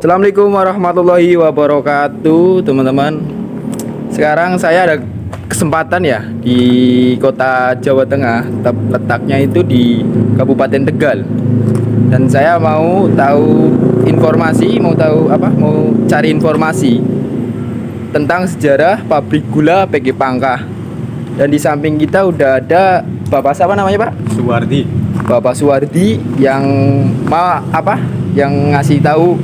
Assalamualaikum warahmatullahi wabarakatuh, teman-teman. Sekarang saya ada kesempatan ya di kota Jawa Tengah, letaknya itu di Kabupaten Tegal. Dan saya mau tahu informasi, mau cari informasi tentang sejarah pabrik gula PG Pangkah. Dan di samping kita udah ada Bapak siapa namanya, Pak? Suwardi. Bapak Suwardi yang yang ngasih tahu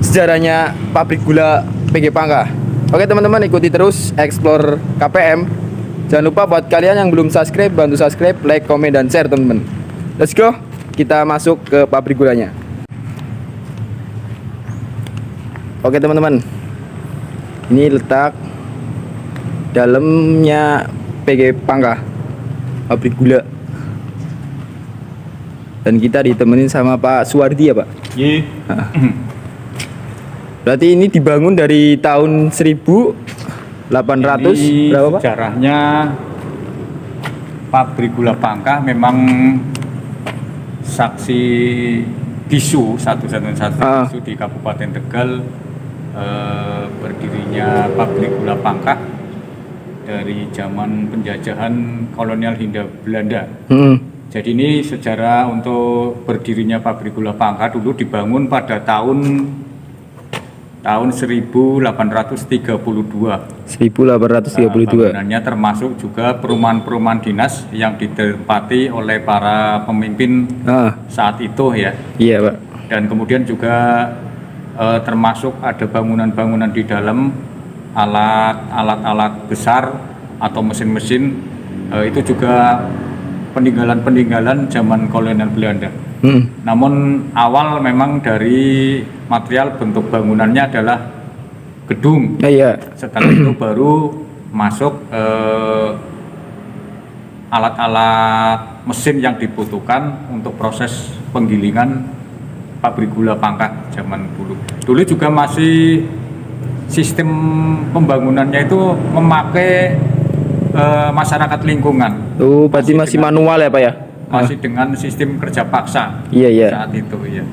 sejarahnya pabrik gula PG Pangkah. Oke teman-teman, ikuti terus Explore KPM. Jangan lupa buat kalian yang belum subscribe, bantu subscribe, like, komen, dan share teman-teman. Let's go, kita masuk ke pabrik gulanya. Oke teman-teman, ini letak dalamnya PG Pangkah, pabrik gula. Dan kita ditemenin sama Pak Suwardi ya, Pak? Iya. Berarti ini dibangun dari tahun 1800 Ini berapa, Pak? sejarahnya pabrik gula Pangkah memang saksi bisu satu-satunya bisu di Kabupaten Tegal, berdirinya pabrik gula Pangkah dari zaman penjajahan kolonial Hindia Belanda. Jadi ini sejarah untuk berdirinya pabrik gula Pangkah dulu dibangun pada tahun 1832. 1832. Bangunannya termasuk juga perumahan-perumahan dinas yang ditempati oleh para pemimpin saat itu ya. Iya, Pak. Dan kemudian juga termasuk ada bangunan-bangunan di dalam, alat-alat besar atau mesin-mesin, itu juga peninggalan-peninggalan zaman kolonial Belanda. Namun awal memang dari material bentuk bangunannya adalah gedung. Iya. Setelah itu baru masuk alat-alat mesin yang dibutuhkan untuk proses penggilingan pabrik gula Pangkah zaman dulu. Dulu juga masih sistem pembangunannya itu memakai masyarakat lingkungan. Oh, berarti masih manual ya, Pak ya? Masih dengan sistem kerja paksa. Iya. Saat itu ya.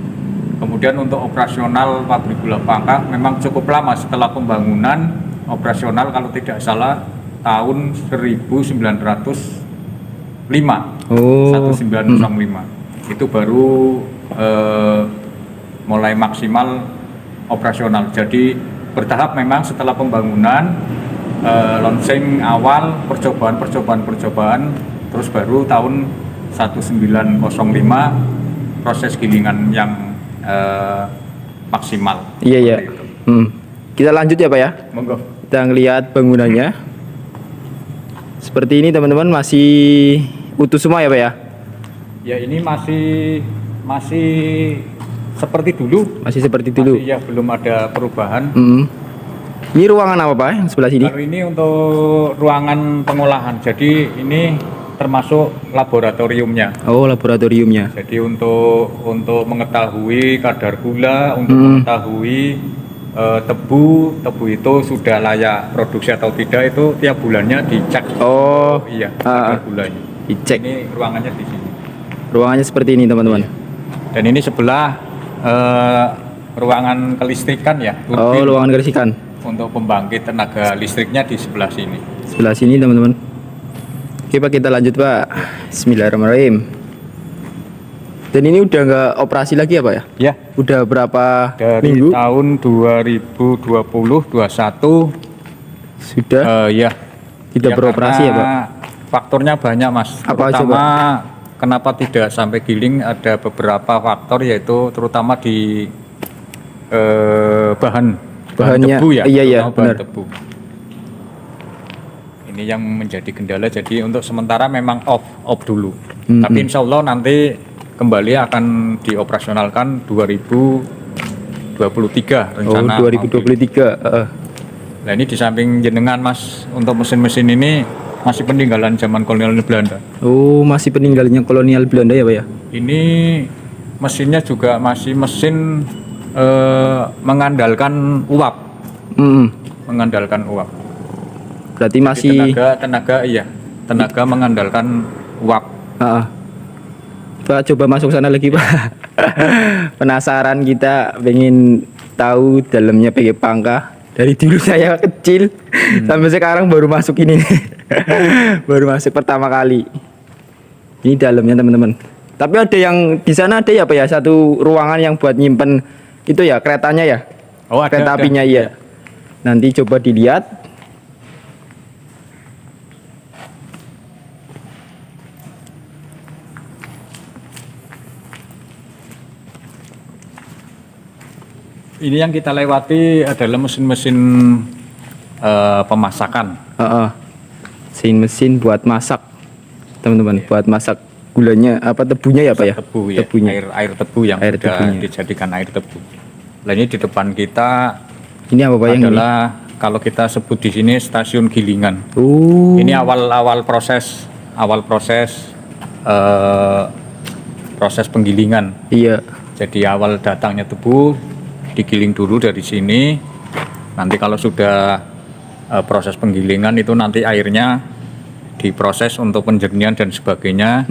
Kemudian untuk operasional pabrik gula Pangkah memang cukup lama setelah pembangunan, operasional kalau tidak salah tahun 1905. 1905. Itu baru mulai maksimal operasional. Jadi bertahap memang setelah pembangunan, launching awal percobaan, terus baru tahun 1905 proses gilingan yang maksimal. Iya. Kita lanjut ya, Pak ya. Monggo. Kita ngelihat bangunannya. Seperti ini teman-teman, masih utuh semua ya, Pak ya? Ya, ini masih seperti dulu. Masih seperti dulu. Masih, ya, belum ada perubahan. Ini ruangan apa, Pak, yang sebelah sini? Kalau ini untuk ruangan pengolahan. Jadi ini termasuk laboratoriumnya. Oh, laboratoriumnya. Jadi untuk mengetahui kadar gula, untuk mengetahui tebu itu sudah layak produksi atau tidak, itu tiap bulannya dicek. Oh, iya, kadar gulanya. Dicek. Ini ruangannya di sini. Ruangannya seperti ini, teman-teman. Dan ini sebelah ruangan kelistrikan ya. Oh, ruangan kelistrikan. Untuk pembangkit tenaga listriknya di sebelah sini. Sebelah sini, teman-teman. Oke, Pak, kita lanjut, Pak. Bismillahirrahmanirrahim. Dan ini udah nggak operasi lagi ya, Pak ya? Ya. Udah berapa dari minggu? Tahun 2020-21 sudah. Ya. Tidak beroperasi ya, Pak? Faktornya banyak, Mas. Apa aja, terutama Pak? Kenapa tidak sampai giling, ada beberapa faktor, yaitu terutama di bahannya tebu ya. Iya, bahan benar. tebu. Ini yang menjadi kendala. Jadi untuk sementara memang off dulu. Tapi insya Allah nanti kembali akan dioperasionalkan 2023 rencana. Oh, 2023. Nah, ini di samping jenengan, Mas, untuk mesin-mesin ini masih peninggalan zaman kolonial Belanda. Oh, masih peninggalannya kolonial Belanda ya, Pak ya? Ini mesinnya juga masih mesin mengandalkan uap. Mengandalkan uap. Berarti Jadi masih tenaga mengandalkan uap. Pak, coba masuk sana lagi Pak. Penasaran kita, pengen tahu dalamnya PG Pangka. Dari dulu saya kecil sampai sekarang baru masuk ini. Baru masuk pertama kali. Ini dalamnya teman-teman. Tapi ada yang di sana ada ya Pak ya, satu ruangan yang buat nyimpen itu ya keretanya ya. Oh, ada, Kereta ada. apinya iya. Nanti coba dilihat. Ini yang kita lewati adalah mesin-mesin pemasakan. Mesin buat masak teman-teman, buat masak gulanya apa tebunya ya Pak ya? Tebu ya, Tebunya. air tebu yang Air sudah tebunya. dijadikan air tebu. Nah, ini di depan kita Ini apa Pak yang ini? adalah kalau kita sebut di sini stasiun gilingan. Oh. Ini awal proses proses penggilingan. Iya. Jadi awal datangnya tebu digiling dulu dari sini. Nanti kalau sudah proses penggilingan itu nanti airnya diproses untuk penjernihan dan sebagainya.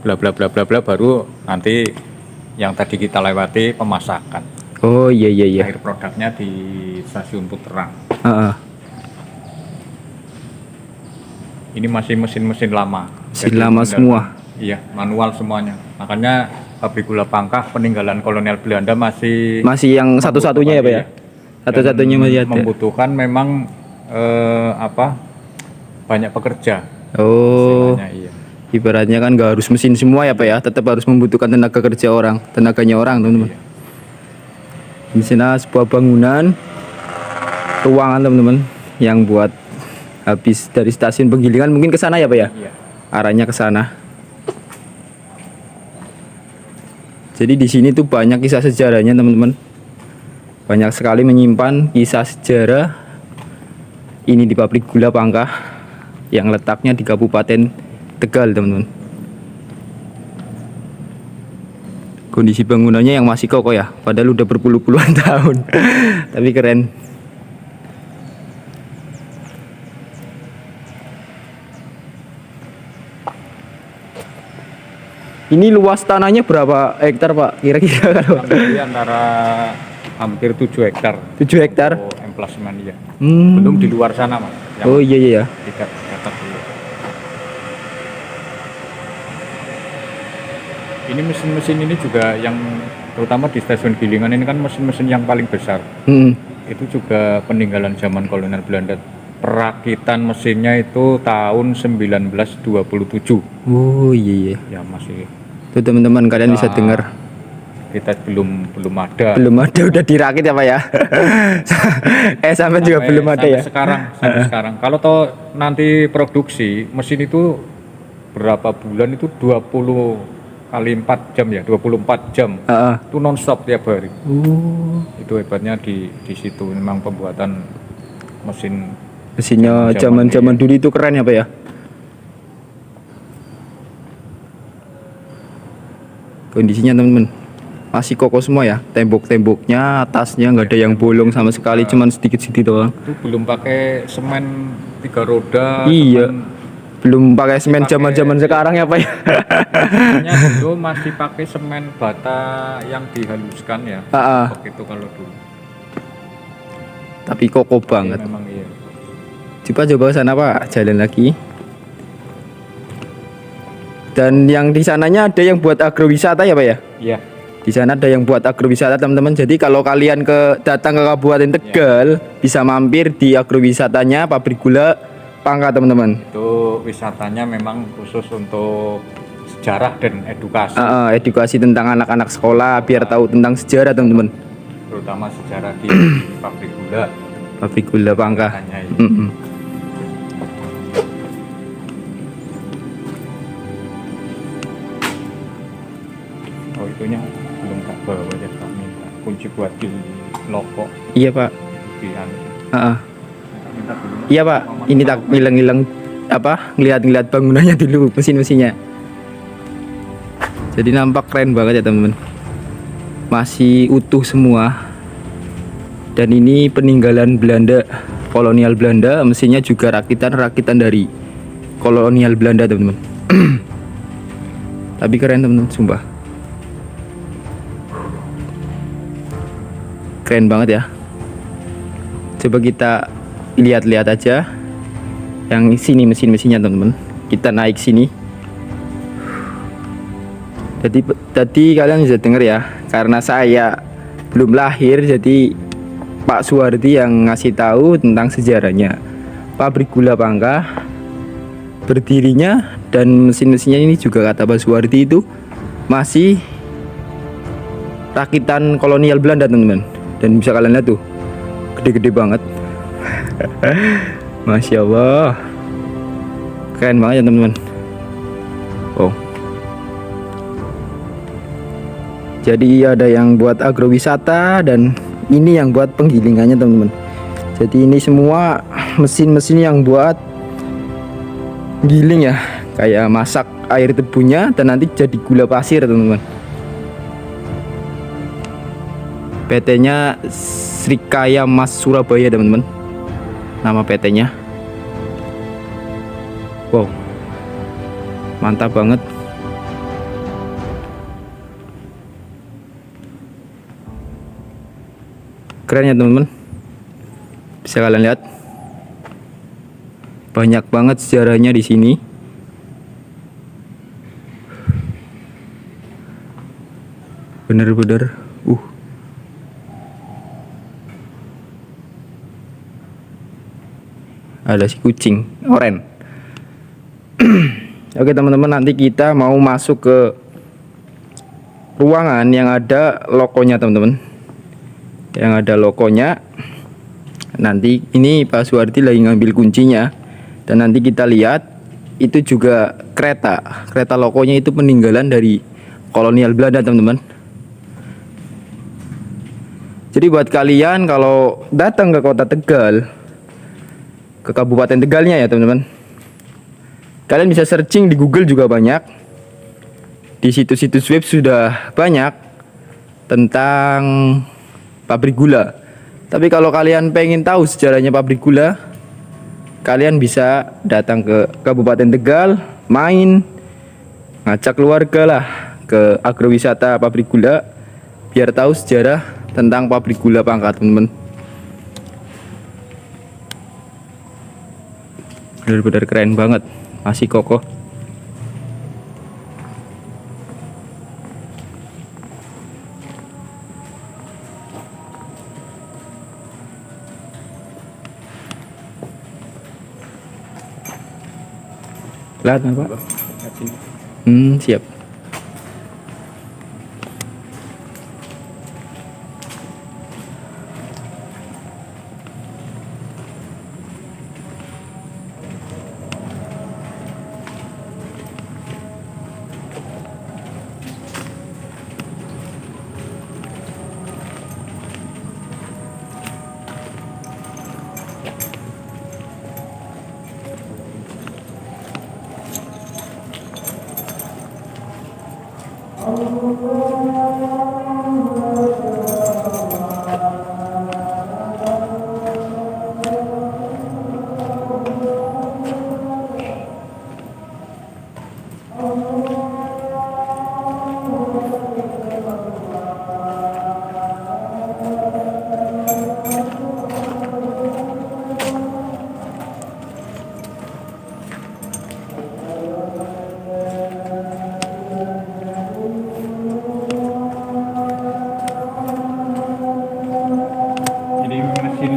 Bla bla bla bla bla, baru nanti yang tadi kita lewati pemasakan. Oh iya iya iya. Air produknya di stasiun Puterang. Ini masih mesin-mesin lama. Mesin Jadi lama semua. Iya, manual semuanya. Makanya pabrik gula Pangkah peninggalan kolonial Belanda masih yang satu-satunya ya Pak ya? Satu-satunya masih ada. Membutuhkan memang banyak pekerja. Oh. Istilahnya, iya. Ibaratnya kan nggak harus mesin semua ya Pak ya, tetap harus membutuhkan tenaga kerja orang, tenaganya orang teman-teman. Iya. Di sana sebuah bangunan, ruangan teman-teman, yang buat habis dari stasiun penggilingan mungkin ke sana ya Pak ya? Iya. Arahnya ke sana. Jadi di sini tuh banyak kisah sejarahnya teman-teman. Banyak sekali menyimpan kisah sejarah ini di pabrik gula Pangkah yang letaknya di Kabupaten Tegal teman-teman. Kondisi bangunannya yang masih kokoh ya, padahal udah berpuluh-puluhan tahun. Tapi keren. Ini luas tanahnya berapa hektar Pak? Kira-kira kalau Jadi antara hampir 7 hektar. 7 hektar? Oh, emplasmen ya. Hmm. Belum di luar sana, Mas. Yang Oh iya iya. tidak hektar dulu. Ini mesin-mesin ini juga yang terutama di stasiun Gilingan ini kan mesin-mesin yang paling besar. Itu juga peninggalan zaman kolonial Belanda. Perakitan mesinnya itu tahun 1927. Oh iya iya. Ya masih Tuh teman-teman kalian bisa dengar. kita belum ada. Belum ada udah dirakit ya Pak ya. Sampai juga belum ada ya. Sampai sekarang. Kalau toh nanti produksi mesin itu berapa bulan itu 20 kali 4 jam ya, 24 jam. Itu non stop tiap hari. Itu hebatnya di situ memang pembuatan mesinnya zaman dulu itu keren ya Pak ya. Kondisinya teman-teman masih kokoh semua ya, tembok-temboknya atasnya nggak ada yang bolong sama sekali, cuman sedikit-sedikit doang. Itu belum pakai semen 3 roda. Iya. semen, Belum pakai semen zaman-zaman sekarang ya Pak ya. dulu masih pakai semen bata yang dihaluskan ya. Begitu kalau dulu. Tapi kokoh banget. Memang iya. Coba sana Pak, jalan lagi. Dan yang di sananya ada yang buat agrowisata ya Pak ya? Iya. Di sana ada yang buat agrowisata teman-teman. Jadi kalau kalian datang ke Kabupaten Tegal, bisa mampir di agrowisatanya pabrik gula Pangkah teman-teman. Itu wisatanya memang khusus untuk sejarah dan edukasi. Edukasi tentang anak-anak sekolah biar tahu tentang sejarah teman-teman. Terutama sejarah di pabrik gula. Pabrik gula Pangkah. Katanya ini. Oh itunya belum tak bawa ya, tak minta kunci buat di loko. Iya Pak. Di anu. Minta dulu. Iya Pak. Ini tak ngilang-ngilang ngeliat-ngeliat bangunannya dulu, mesin-mesinnya. Jadi nampak keren banget ya teman-teman. Masih utuh semua. Dan ini peninggalan Belanda, kolonial Belanda. Mesinnya juga rakitan dari kolonial Belanda teman-teman. Tapi keren teman-teman, sumpah. Keren banget ya. Coba kita lihat-lihat aja yang sini mesin-mesinnya teman-teman. Kita naik sini. Jadi tadi kalian bisa dengar ya, karena saya belum lahir, jadi Pak Suwardi yang ngasih tahu tentang sejarahnya pabrik gula Pangkah, berdirinya, dan mesin-mesinnya ini juga kata Pak Suwardi itu masih rakitan kolonial Belanda teman-teman. Dan bisa kalian lihat tuh, gede-gede banget. Masya Allah, keren banget ya teman-teman. Oh, jadi ada yang buat agrowisata dan ini yang buat penggilingannya teman-teman. Jadi ini semua mesin-mesin yang buat giling ya, kayak masak air tebunya dan nanti jadi gula pasir teman-teman. PT-nya Srikaya Mas Surabaya teman-teman, nama PT-nya. Wow, mantap banget. Keren ya teman-teman, bisa kalian lihat banyak banget sejarahnya di sini. Bener-bener ada si kucing oren. Oke teman-teman, nanti kita mau masuk ke ruangan yang ada logonya teman-teman, yang ada logonya. Nanti ini Pak Suwardi lagi ngambil kuncinya, dan nanti kita lihat itu juga kereta lokonya itu peninggalan dari kolonial Belanda teman-teman. Jadi buat kalian kalau datang ke kota Tegal, ke Kabupaten Tegalnya ya teman-teman, kalian bisa searching di Google juga banyak, di situs-situs web sudah banyak tentang pabrik gula. Tapi kalau kalian pengen tahu sejarahnya pabrik gula, kalian bisa datang ke Kabupaten Tegal, main, ngajak keluarga lah ke agrowisata pabrik gula, biar tahu sejarah tentang pabrik gula Pangkah teman-teman. Benar-benar keren banget, masih kokoh. Lihat Pak. Siap.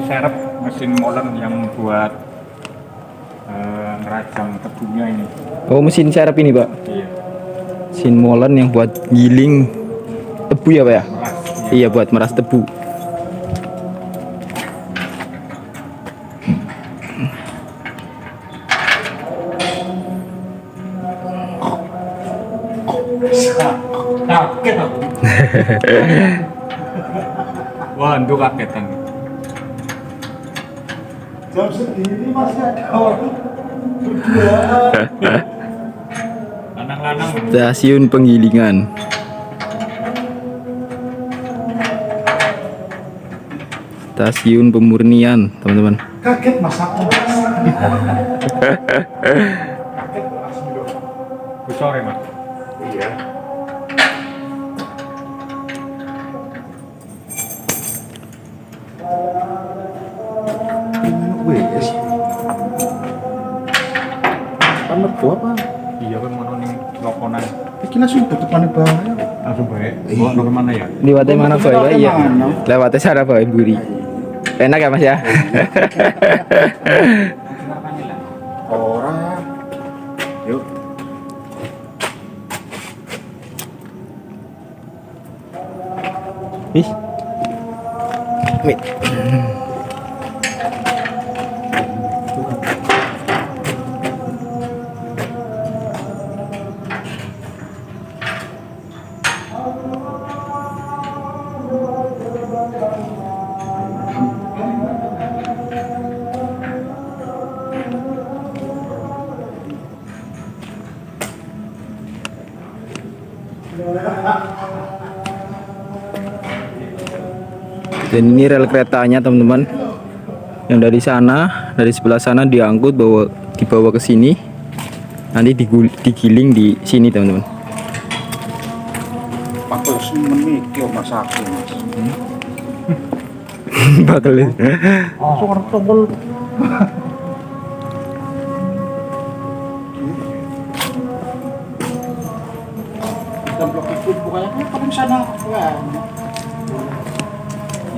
serep, mesin molen yang buat ngerajang tebunya ini. Oh, mesin serep ini Pak? Iya. Mesin molen yang buat giling tebu ya Pak ya? Meras, iya. Iya, buat meras tebu. Kaget aku. Wah, itu kagetan. Jam segini masih ada orang berdua. Lanang-lanang. Stasiun penggilingan. Stasiun pemurnian, teman-teman. Kaget mas aku. Kaget mas. Sore, Mas. Iya. langsung ke depan bahaya. Langsung baik. Bawa ke mana ya? Lewatnya mana boy? Pak? Iya. Lewatnya sana boy Buri. Enak ya Mas ya? Orang. Yuk. Ih. Wait. Dan ini rel keretanya teman-teman, yang dari sana, dari sebelah sana diangkut dibawa ke sini, nanti digiling di sini teman-teman. Pakai semen iki Mas aku Mas. Bakal itu. Langsung orang tebel. Kita blok itu pokoknya kan di sana.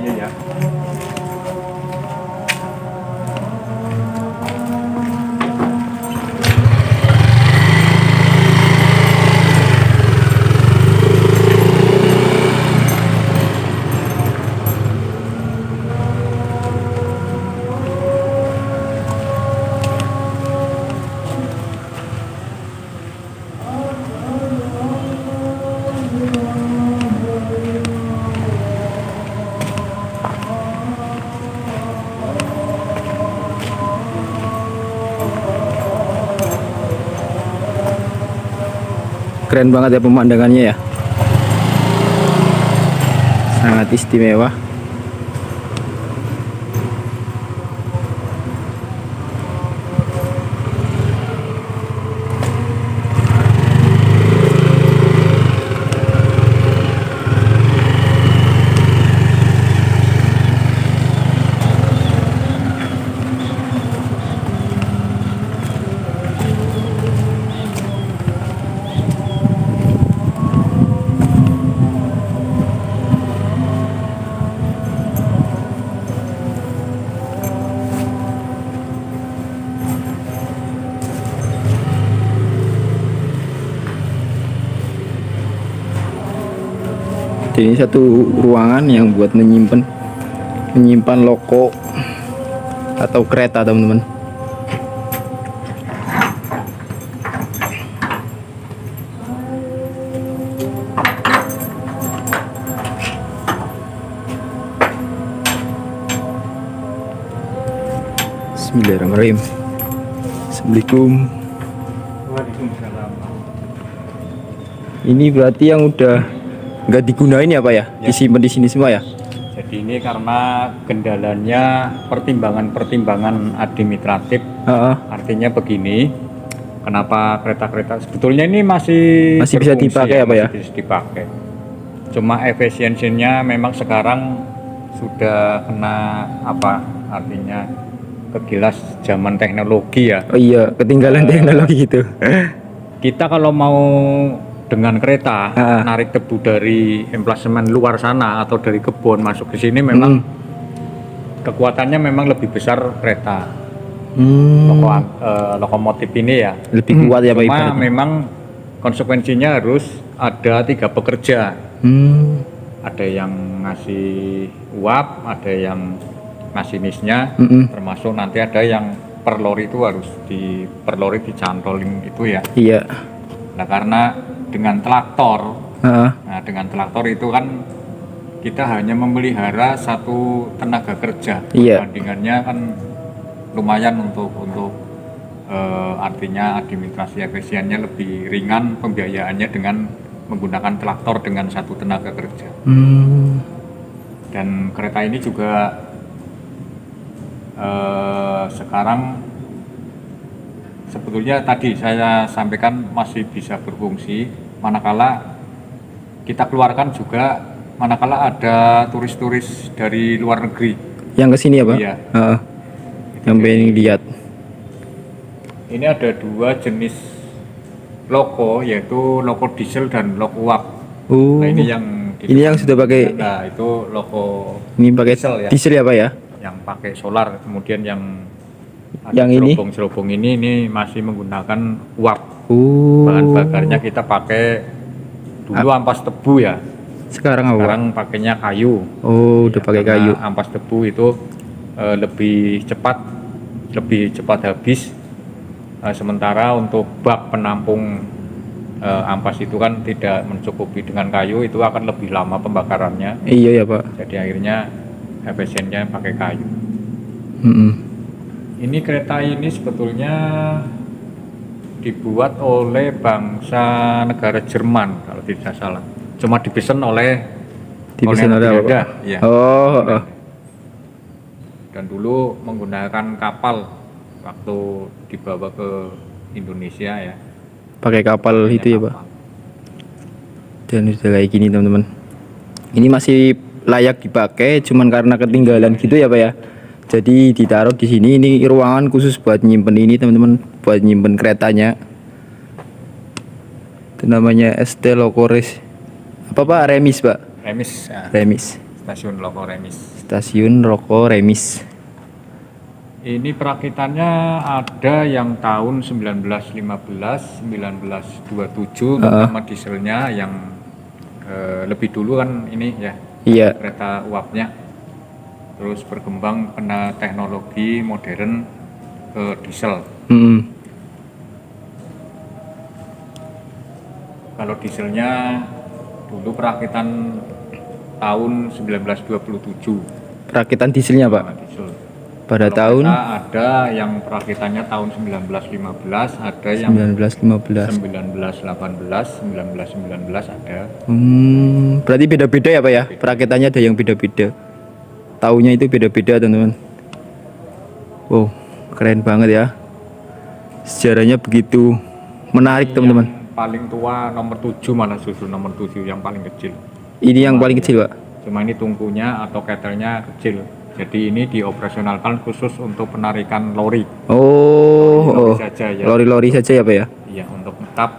Iya ya. Keren banget ya pemandangannya ya, sangat istimewa. Ini satu ruangan yang buat menyimpan loko atau kereta teman-teman. Bismillahirrahmanirrahim. Assalamualaikum. Waalaikumsalam. Ini berarti yang udah nggak digunain ya Pak ya? Disimpan di sini semua ya? Jadi ini karena kendalanya pertimbangan administratif. Artinya begini, kenapa kereta-kereta sebetulnya ini masih bisa dipakai ya Pak ya? Masih bisa dipakai. Cuma efisiensinya memang sekarang sudah kena artinya kegilas zaman teknologi ya. Oh iya, ketinggalan teknologi gitu. Kita kalau mau dengan kereta narik debu dari emplasemen luar sana atau dari kebun masuk ke sini memang kekuatannya memang lebih besar kereta. Lokomotif ini ya lebih kuat ya Pak. Cuma memang konsekuensinya harus ada 3 pekerja. Ada yang ngasih uap, ada yang masinisnya, termasuk nanti ada yang per lori itu harus per lori dicantolin itu ya. Iya. Nah karena dengan traktor, dengan traktor itu kan kita hanya memelihara satu tenaga kerja. Iya. Bandingannya kan lumayan untuk artinya administrasi efisiennya lebih ringan pembiayaannya dengan menggunakan traktor dengan satu tenaga kerja. Dan kereta ini juga sekarang sebetulnya tadi saya sampaikan masih bisa berfungsi manakala kita keluarkan juga manakala ada turis-turis dari luar negeri yang kesini ya Pak? Iya. Yang pengen lihat. Ini ada 2 jenis loko, yaitu loko diesel dan loko uap. Oh. Nah ini yang sudah pakai. Nah itu loko Ini pakai diesel ya. Diesel ya Pak ya? Yang pakai solar. Kemudian yang Ini? cerobong ini masih menggunakan uap. Oh. Bahan bakarnya kita pakai dulu ampas tebu ya. Sekarang apa? Sekarang pakainya kayu. Oh, udah pakai Karena kayu. ampas tebu itu lebih cepat habis. Sementara untuk bak penampung ampas itu kan tidak mencukupi, dengan kayu itu akan lebih lama pembakarannya. Iya ya Pak. Jadi akhirnya efisiennya pakai kayu. Mm-mm. Ini kereta ini sebetulnya dibuat oleh bangsa negara Jerman kalau tidak salah. Cuma dipesan oleh Dipesan oleh apa, Pak? Ya. Oh. Dan dulu menggunakan kapal waktu dibawa ke Indonesia ya. Pakai kapal itu ya Pak. Dan sudah kayak gini teman-teman. Ini masih layak dipakai, cuman karena ketinggalan gitu ya Pak ya. Jadi ditaruh di sini. Ini ruangan khusus buat nyimpen ini teman-teman, buat nyimpen keretanya. Itu namanya ST Lokores. Apa Pak? Remis Pak. Remis. Ya. Remis. Stasiun Loko Remis. Stasiun Roko Remis. Ini perakitannya ada yang tahun 1915, 1927 terutama dieselnya yang lebih dulu kan ini ya. Iya. Kereta uapnya. Terus berkembang kena teknologi modern ke diesel. Kalau dieselnya dulu perakitan tahun 1927. Perakitan dieselnya Pak. Diesel. Pada Kalau tahun kereta ada yang perakitannya tahun 1915, ada yang 1915. 1918, 1919 ada. Berarti beda-beda ya Pak ya? Perakitannya ada yang beda-beda. Tahunnya itu beda-beda teman-teman. Wow, keren banget ya. Sejarahnya begitu menarik teman-teman. Yang paling tua nomor 7 malah, justru nomor 7 yang paling kecil. Ini yang paling kecil Pak? Cuma ini tungkunya atau ketelnya kecil. Jadi ini dioperasionalkan khusus untuk penarikan lori. Oh, Saja ya. lori-lori saja ya Pak ya? Iya, untuk ngetap,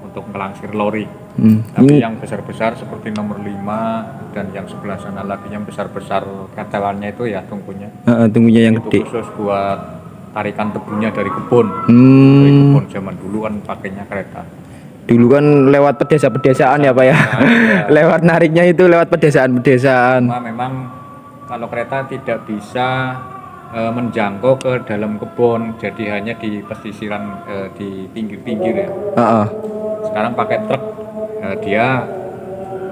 untuk ngelangsir lori. Tapi Ini yang besar-besar seperti nomor 5 dan yang sebelah sana lagi yang besar-besar ketelannya itu ya tungkunya. tunggunya yang Itu gede. khusus buat tarikan tebunya dari kebun. Dari kebun zaman dulu kan pakainya kereta. Dulu kan lewat pedesaan ya Pak ya? Lewat nariknya itu lewat pedesaan-pedesaan. Cuma memang kalau kereta tidak bisa menjangkau ke dalam kebun, jadi hanya di pesisiran, di pinggir-pinggir ya. Sekarang pakai truk, dia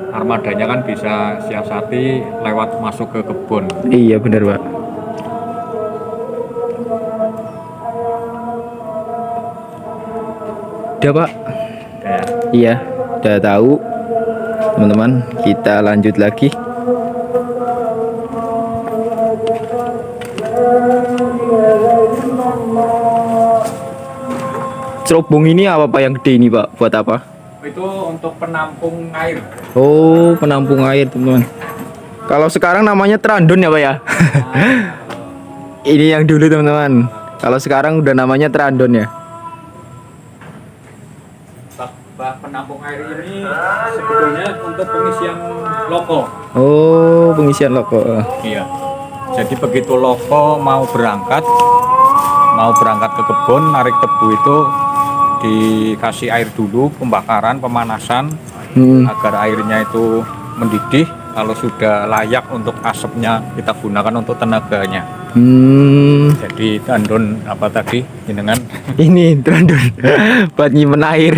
armadanya kan bisa siasati lewat masuk ke kebun. Iya benar Pak. Udah Pak? Ya. Iya, udah tahu teman-teman. Kita lanjut lagi. Cerobong ini apa Pak yang gede ini Pak? Buat apa? Itu untuk penampung air. Oh, penampung air teman-teman. Kalau sekarang namanya trandon ya Pak ya? Ini yang dulu teman-teman. Kalau sekarang udah namanya trandon ya. Bak penampung air ini sebetulnya untuk pengisian loko. Oh, pengisian loko. Iya. Jadi begitu loko mau berangkat ke kebun, narik tebu itu dikasih air dulu, pembakaran, pemanasan agar airnya itu mendidih. Kalau sudah layak untuk asapnya kita gunakan untuk tenaganya. Jadi trandon apa tadi dengan Ini trandon buat nyimpen air.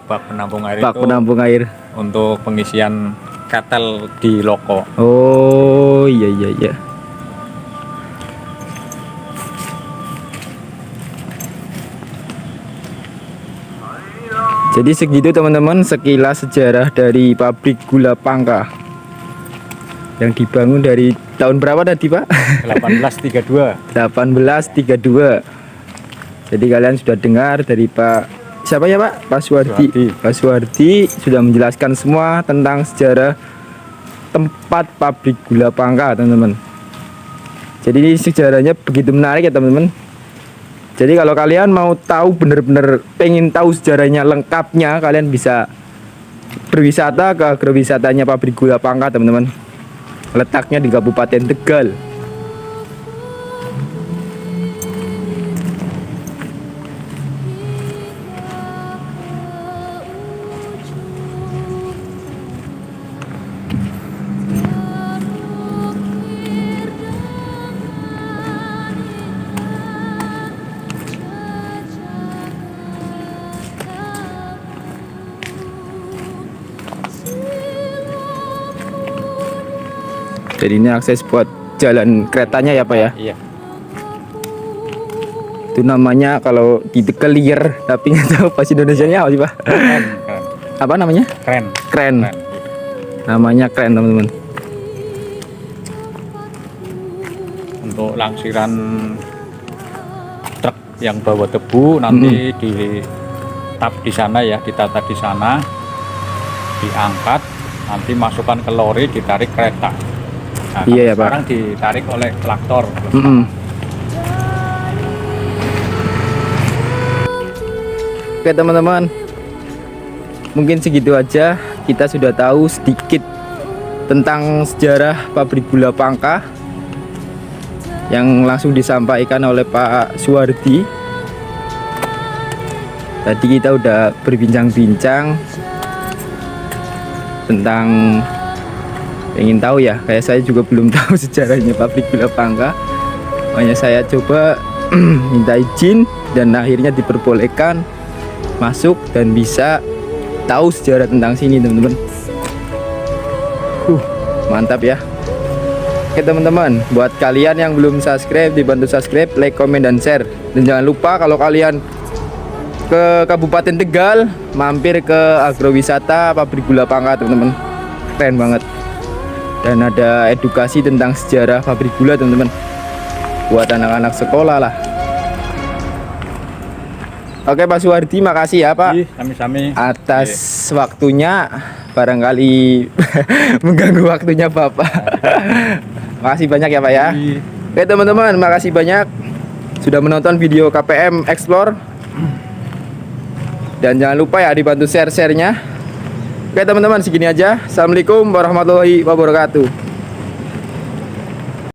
bak penampung air Bak itu penampung air. untuk pengisian ketel di loko. Oh, iya iya iya. Jadi segitu teman-teman sekilas sejarah dari pabrik gula Pangka yang dibangun dari tahun berapa tadi Pak? 1832. 1832. Jadi kalian sudah dengar dari Pak siapa ya Pak? Pak Suwardi. Pak Suwardi sudah menjelaskan semua tentang sejarah tempat pabrik gula Pangka teman-teman. Jadi ini sejarahnya begitu menarik ya teman-teman. Jadi kalau kalian mau tahu bener-bener pengen tahu sejarahnya lengkapnya, kalian bisa berwisata ke agrowisatanya Pabrik Gula Pangka, teman-teman. Letaknya di Kabupaten Tegal. Jadi ini akses buat jalan keretanya ya Pak ya. Iya. Itu namanya kalau di Tegal lier, tapi nggak tahu bahasa Indonesianya apa sih Pak? Keren. Apa namanya? Keren. Kren. Keren. Namanya kren teman-teman. Untuk langsiran truk yang bawa tebu nanti di tap di sana ya, ditata di sana, diangkat, nanti masukkan ke lori, ditarik kereta. Nah, Iya ya Pak. sekarang ditarik oleh traktor. Oke teman-teman, mungkin segitu aja. Kita sudah tahu sedikit tentang sejarah Pabrik Gula Pangka yang langsung disampaikan oleh Pak Suwardi. Tadi kita udah berbincang-bincang tentang, pengen tahu ya, kayak saya juga belum tahu sejarahnya Pabrik Gula Pangka. Makanya saya coba minta izin dan akhirnya diperbolehkan masuk dan bisa tahu sejarah tentang sini, teman-teman. Mantap ya. Oke teman-teman, buat kalian yang belum subscribe, dibantu subscribe, like, komen, dan share. Dan jangan lupa kalau kalian ke Kabupaten Tegal, mampir ke agrowisata Pabrik Gula Pangka, teman-teman. Keren banget. Dan ada edukasi tentang sejarah pabrik gula, teman-teman, buat anak-anak sekolah lah. Oke Pak Suwardi, makasih ya Pak Sami-sami. atas waktunya, barangkali mengganggu waktunya Bapak. Makasih banyak ya Pak ya. Oke teman-teman, makasih banyak sudah menonton video KPM Explore. Dan jangan lupa ya dibantu share-share-nya. Oke teman-teman, segini aja. Assalamualaikum warahmatullahi wabarakatuh.